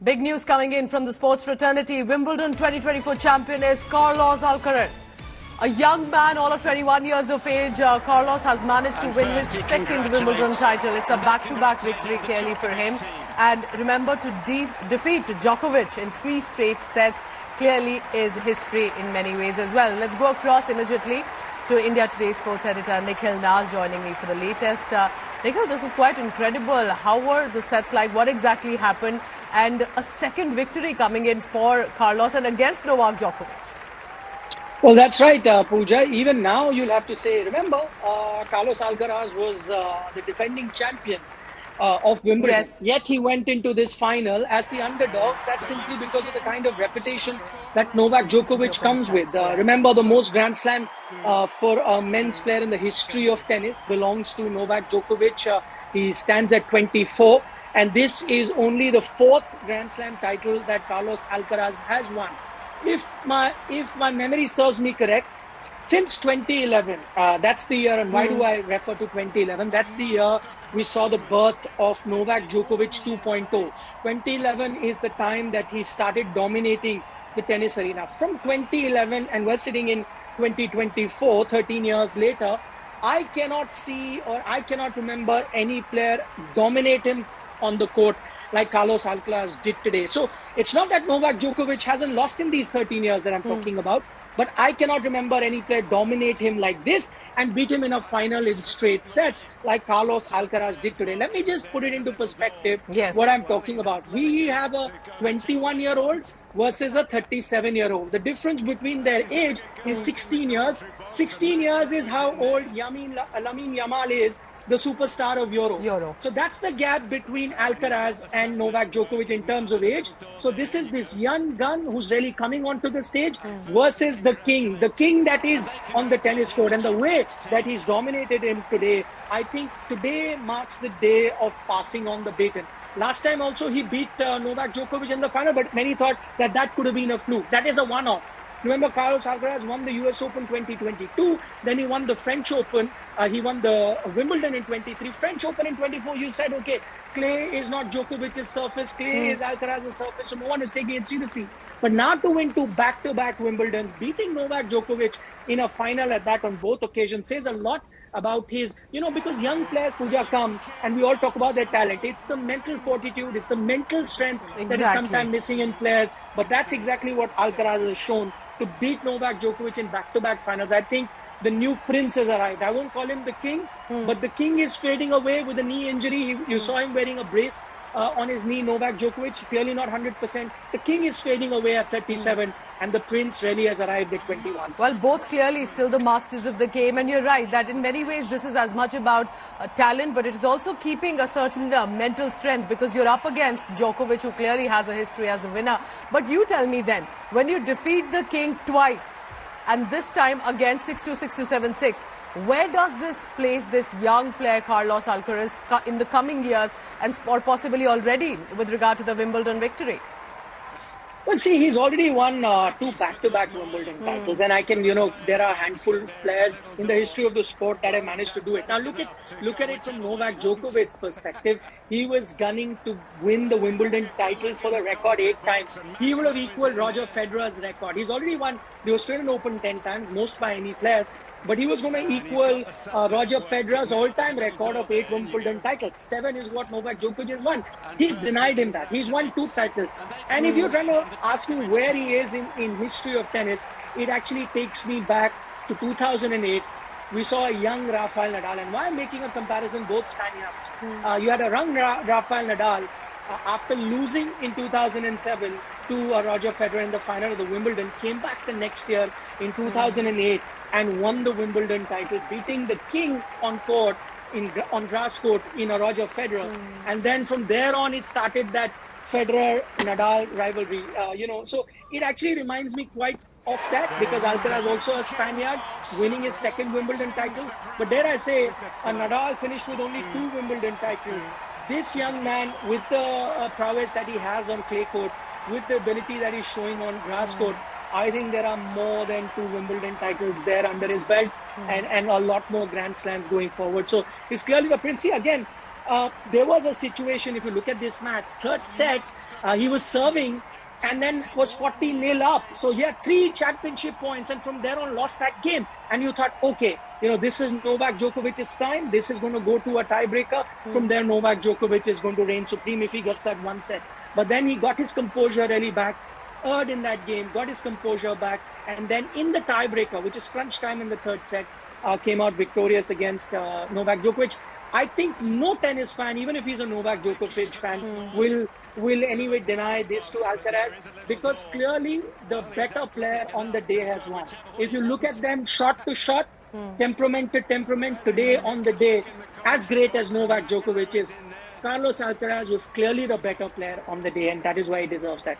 Big news coming in from the sports fraternity. Wimbledon 2024 champion is Carlos Alcaraz. A young man, all of 21 years of age, Carlos has managed to win his second Wimbledon title. It's a back-to-back victory clearly for him. And remember, to defeat Djokovic in 3 straight sets clearly is history in many ways as well. Let's go across immediately to India Today sports editor Nikhil Nal joining me for the latest. Nikhil, this is quite incredible. How were the sets like? What exactly happened? And a second victory coming in for Carlos and against Novak Djokovic. Well, that's right, Pooja. Even now, you'll have to say, remember, Carlos Alcaraz was the defending champion of Wimbledon. Yes. Yet he went into this final as the underdog. That's simply because of the kind of reputation that Novak Djokovic comes with. Remember, the most Grand Slam for a men's player in the history of tennis belongs to Novak Djokovic. He stands at 24. And this is only the 4th Grand Slam title that Carlos Alcaraz has won. If my memory serves me correct, since 2011, that's the year, and why do I refer to 2011? That's the year we saw the birth of Novak Djokovic 2.0. 2011 is the time that he started dominating the tennis arena. From 2011, and we're sitting in 2024, 13 years later, I cannot see or I cannot remember any player dominate him on the court like Carlos Alcaraz did today. So it's not that Novak Djokovic hasn't lost in these 13 years that I'm talking about, but I cannot remember any player dominate him like this and beat him in a final in straight sets like Carlos Alcaraz did today. Let me just put it into perspective, what I'm talking about. We have a 21-year-old versus a 37-year-old. The difference between their age is 16 years. 16 years is how old Lamine Yamal is, the superstar of Euro. So that's the gap between Alcaraz and Novak Djokovic in terms of age. So this is this young gun who's really coming onto the stage versus the king that is on the tennis court. And the way that he's dominated him today, I think today marks the day of passing on the baton. Last time also he beat Novak Djokovic in the final, but many thought that that could have been a fluke. That is a one-off. Remember, Carlos Alcaraz won the US Open 2022, then he won the French Open, he won the Wimbledon in 23, French Open in 24, you said, okay, clay is not Djokovic's surface, clay is Alcaraz's surface, so no one is taking it seriously. But now to win 2 back-to-back Wimbledons, beating Novak Djokovic in a final at that on both occasions says a lot about his, because young players, Pooja, come and we all talk about their talent. It's the mental fortitude, it's the mental strength that is sometimes missing in players. But that's exactly what Alcaraz has shown. To beat Novak Djokovic in back-to-back finals, I think the new prince has arrived. I won't call him the king, but the king is fading away with a knee injury. You saw him wearing a brace on his knee, Novak Djokovic, clearly not 100%. The king is fading away at 37, and the prince really has arrived at 21. Well, both clearly still the masters of the game, and you're right that in many ways this is as much about talent, but it is also keeping a certain mental strength, because you're up against Djokovic, who clearly has a history as a winner. But you tell me then, when you defeat the king twice, and this time again 6-2, 6-2, 7-6, where does this place this young player Carlos Alcaraz in the coming years, or possibly already with regard to the Wimbledon victory? Well, see, he's already won 2 back-to-back Wimbledon titles, and I can, there are a handful of players in the history of the sport that have managed to do it. Now, look at it from Novak Djokovic's perspective. He was gunning to win the Wimbledon title for the record 8 times. He would have equaled Roger Federer's record. He's already won the Australian Open 10 times, most by any players. But he was going to equal Roger Federer's all-time record of 8 Wimbledon titles. 7 is what Novak Djokovic has won. He's denied him that. He's won 2 titles. And if you're trying to ask me where he is in history of tennis, it actually takes me back to 2008. We saw a young Rafael Nadal. And why I'm making a comparison, both Spaniards. You had a young Rafael Nadal after losing in 2007 to Roger Federer in the final of the Wimbledon, came back the next year in 2008 and won the Wimbledon title, beating the king on court, on grass court in a Roger Federer. And then from there on, it started that Federer-Nadal rivalry. So it actually reminds me quite of that, because Alcaraz also a Spaniard, winning his 2nd Wimbledon title. But dare I say, Nadal finished with only 2 Wimbledon titles. This young man, with the prowess that he has on clay court, with the ability that he's showing on grass court, I think there are more than 2 Wimbledon titles there under his belt, and a lot more Grand Slams going forward. So he's clearly the prince. See, again, there was a situation, if you look at this match, third set, he was serving and then was 40-0 up. So he had 3 championship points and from there on lost that game. And you thought, okay, this is Novak Djokovic's time. This is going to go to a tiebreaker. From there, Novak Djokovic is going to reign supreme if he gets that one set. But then he got his composure really back, erred in that game, got his composure back. And then in the tiebreaker, which is crunch time in the third set, came out victorious against Novak Djokovic. I think no tennis fan, even if he's a Novak Djokovic fan, will anyway deny this to Alcaraz, because clearly the better player on the day has won. If you look at them shot to shot, temperament to temperament, today on the day, as great as Novak Djokovic is, Carlos Alcaraz was clearly the better player on the day, and that is why he deserves that.